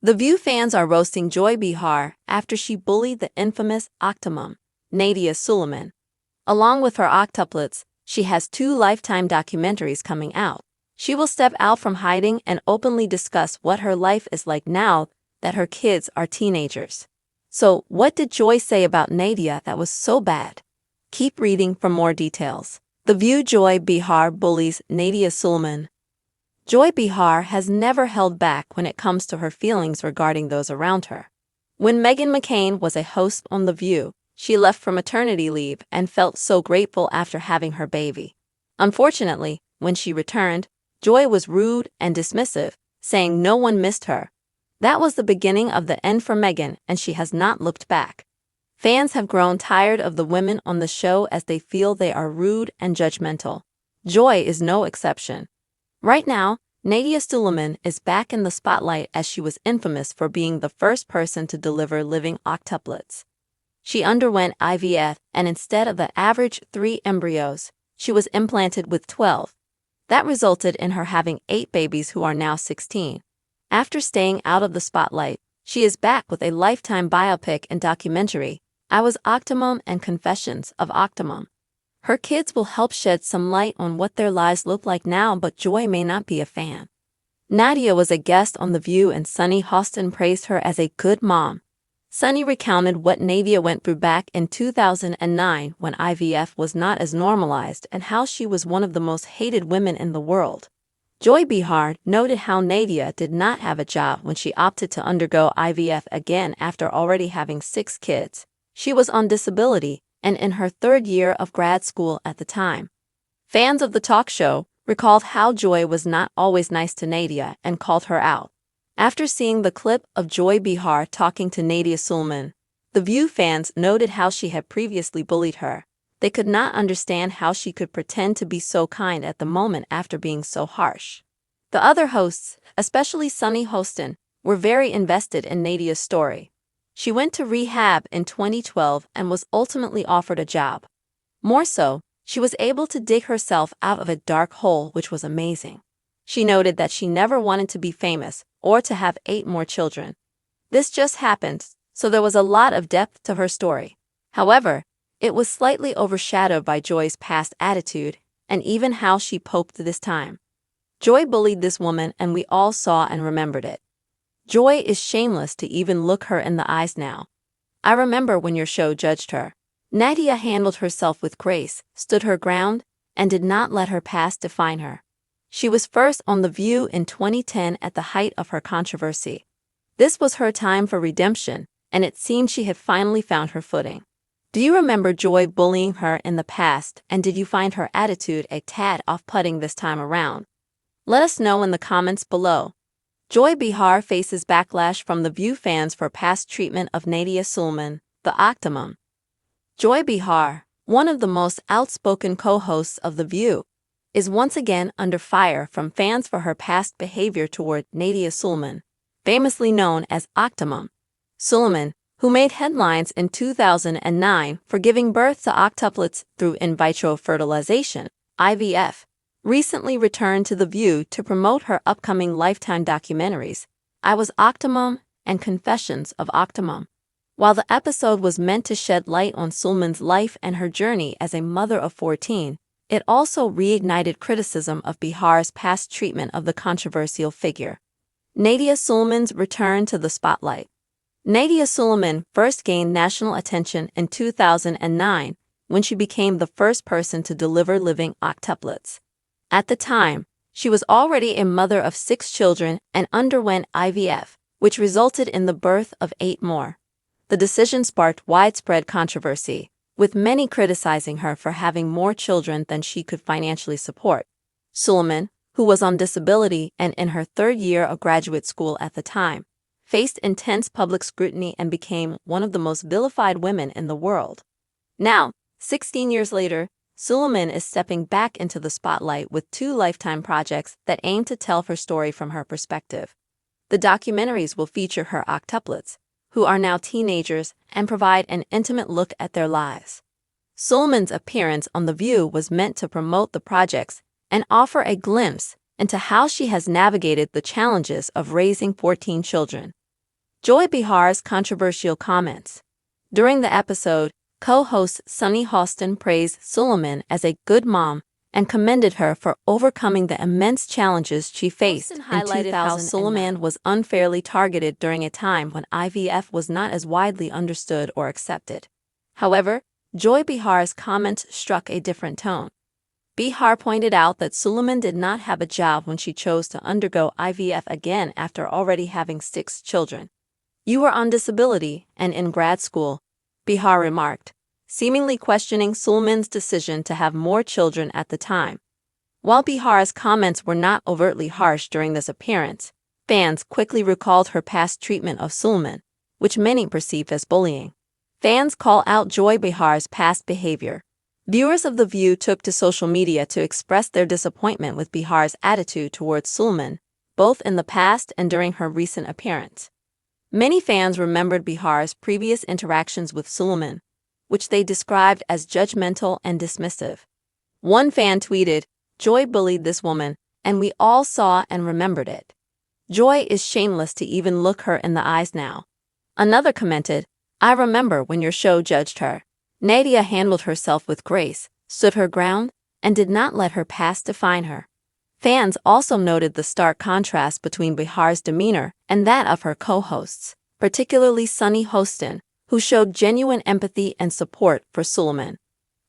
The View fans are roasting Joy Behar after she bullied the infamous Octomom, Nadia Suleiman. Along with her octuplets, she has 2 Lifetime documentaries coming out. She will step out from hiding and openly discuss what her life is like now that her kids are teenagers. So, what did Joy say about Nadia that was so bad? Keep reading for more details. The View. Joy Behar bullies Nadia Suleiman. Joy Behar has never held back when it comes to her feelings regarding those around her. When Meghan McCain was a host on The View, she left for maternity leave and felt so grateful after having her baby. Unfortunately, when she returned, Joy was rude and dismissive, saying no one missed her. That was the beginning of the end for Meghan, and she has not looked back. Fans have grown tired of the women on the show as they feel they are rude and judgmental. Joy is no exception. Right now, Nadia Suleiman is back in the spotlight as she was infamous for being the first person to deliver living octuplets. She underwent IVF, and instead of the average 3 embryos, she was implanted with 12. That resulted in her having 8 babies who are now 16. After staying out of the spotlight, she is back with a Lifetime biopic and documentary, I Was Octomom and Confessions of Octomom. Her kids will help shed some light on what their lives look like now, but Joy may not be a fan. Nadia was a guest on The View and Sunny Hostin praised her as a good mom. Sunny recounted what Nadia went through back in 2009 when IVF was not as normalized and how she was one of the most hated women in the world. Joy Behar noted how Nadia did not have a job when she opted to undergo IVF again after already having 6 kids. She was on disability and in her 3rd year of grad school at the time. Fans of the talk show recalled how Joy was not always nice to Nadia and called her out. After seeing the clip of Joy Behar talking to Nadia Suleiman, The View fans noted how she had previously bullied her. They could not understand how she could pretend to be so kind at the moment after being so harsh. The other hosts, especially Sunny Hostin, were very invested in Nadia's story. She went to rehab in 2012 and was ultimately offered a job. More so, she was able to dig herself out of a dark hole, which was amazing. She noted that she never wanted to be famous or to have 8 more children. This just happened, so there was a lot of depth to her story. However, it was slightly overshadowed by Joy's past attitude and even how she coped this time. Joy bullied this woman and we all saw and remembered it. Joy is shameless to even look her in the eyes now. I remember when your show judged her. Nadia handled herself with grace, stood her ground, and did not let her past define her. She was first on The View in 2010 at the height of her controversy. This was her time for redemption, and it seemed she had finally found her footing. Do you remember Joy bullying her in the past, and did you find her attitude a tad off-putting this time around? Let us know in the comments below. Joy Behar faces backlash from The View fans for past treatment of Nadia Suleiman, the Octomom. Joy Behar, one of the most outspoken co-hosts of The View, is once again under fire from fans for her past behavior toward Nadia Suleiman, famously known as Octomom. Suleiman, who made headlines in 2009 for giving birth to octuplets through in vitro fertilization, IVF, recently returned to The View to promote her upcoming Lifetime documentaries, I Was Octomom and Confessions of Octomom. While the episode was meant to shed light on Suleiman's life and her journey as a mother of 14, it also reignited criticism of Behar's past treatment of the controversial figure. Nadia Suleiman's return to the spotlight. Nadia Suleiman first gained national attention in 2009 when she became the first person to deliver living octuplets. At the time, she was already a mother of 6 children and underwent IVF, which resulted in the birth of 8 more. The decision sparked widespread controversy, with many criticizing her for having more children than she could financially support. Suleiman, who was on disability and in her 3rd year of graduate school at the time, faced intense public scrutiny and became one of the most vilified women in the world. Now, 16 years later, Suleiman is stepping back into the spotlight with 2 Lifetime projects that aim to tell her story from her perspective. The documentaries will feature her octuplets, who are now teenagers, and provide an intimate look at their lives. Suleiman's appearance on The View was meant to promote the projects and offer a glimpse into how she has navigated the challenges of raising 14 children. Joy Behar's controversial comments. During the episode, co-host Sunny Hostin praised Suleiman as a good mom and commended her for overcoming the immense challenges she faced. Hostin In highlighted how 2009, Suleiman was unfairly targeted during a time when IVF was not as widely understood or accepted. However, Joy Behar's comments struck a different tone. Behar pointed out that Suleiman did not have a job when she chose to undergo IVF again after already having 6 children. "You were on disability and in grad school," Behar remarked, seemingly questioning Suleiman's decision to have more children at the time. While Behar's comments were not overtly harsh during this appearance, fans quickly recalled her past treatment of Suleiman, which many perceive as bullying. Fans call out Joy Behar's past behavior. Viewers of The View took to social media to express their disappointment with Behar's attitude towards Suleiman, both in the past and during her recent appearance. Many fans remembered Behar's previous interactions with Suleiman, which they described as judgmental and dismissive. One fan tweeted, "Joy bullied this woman, and we all saw and remembered it. Joy is shameless to even look her in the eyes now." Another commented, "I remember when your show judged her. Nadia handled herself with grace, stood her ground, and did not let her past define her." Fans also noted the stark contrast between Behar's demeanor and that of her co-hosts, particularly Sunny Hostin, who showed genuine empathy and support for Suleiman.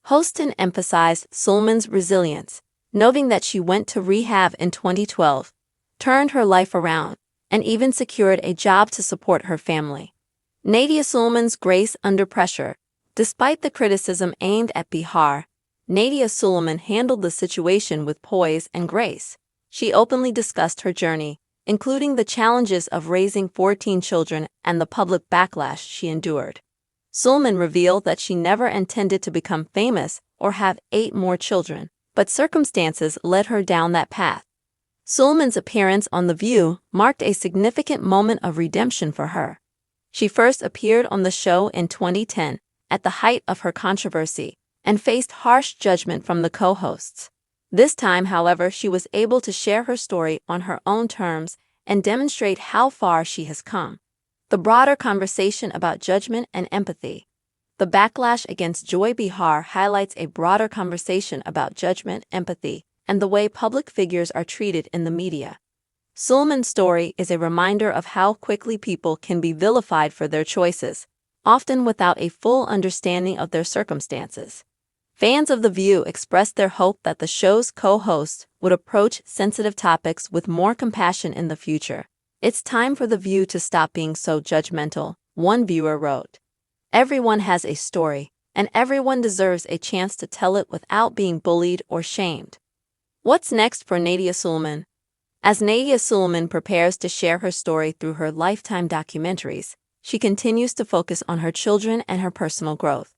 Hostin emphasized Suleiman's resilience, noting that she went to rehab in 2012, turned her life around, and even secured a job to support her family. Nadia Suleiman's grace under pressure. Despite the criticism aimed at Behar, Nadia Suleiman handled the situation with poise and grace. She openly discussed her journey, including the challenges of raising 14 children and the public backlash she endured. Suleiman revealed that she never intended to become famous or have 8 more children, but circumstances led her down that path. Suleiman's appearance on The View marked a significant moment of redemption for her. She first appeared on the show in 2010, at the height of her controversy, and faced harsh judgment from the co-hosts. This time, however, she was able to share her story on her own terms and demonstrate how far she has come. The broader conversation about judgment and empathy. The backlash against Joy Behar highlights a broader conversation about judgment, empathy, and the way public figures are treated in the media. Suleiman's story is a reminder of how quickly people can be vilified for their choices, often without a full understanding of their circumstances. Fans of The View expressed their hope that the show's co-hosts would approach sensitive topics with more compassion in the future. "It's time for The View to stop being so judgmental," one viewer wrote. "Everyone has a story, and everyone deserves a chance to tell it without being bullied or shamed." What's next for Nadia Suleiman? As Nadia Suleiman prepares to share her story through her Lifetime documentaries, she continues to focus on her children and her personal growth.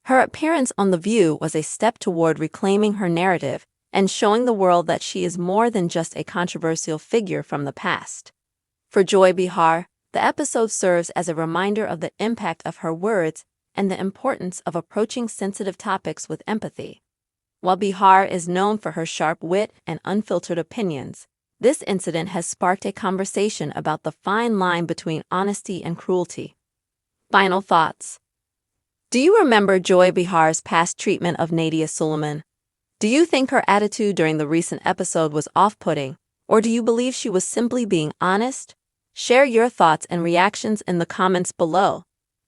Her appearance on The View was a step toward reclaiming her narrative and showing the world that she is more than just a controversial figure from the past. For Joy Behar, the episode serves as a reminder of the impact of her words and the importance of approaching sensitive topics with empathy. While Behar is known for her sharp wit and unfiltered opinions, this incident has sparked a conversation about the fine line between honesty and cruelty. Final thoughts. Do you remember Joy Behar's past treatment of Nadia Suleiman? Do you think her attitude during the recent episode was off-putting, or do you believe she was simply being honest? Share your thoughts and reactions in the comments below.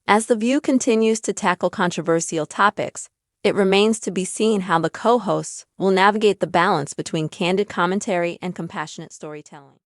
As The View continues to tackle controversial topics, it remains to be seen how the co-hosts will navigate the balance between candid commentary and compassionate storytelling.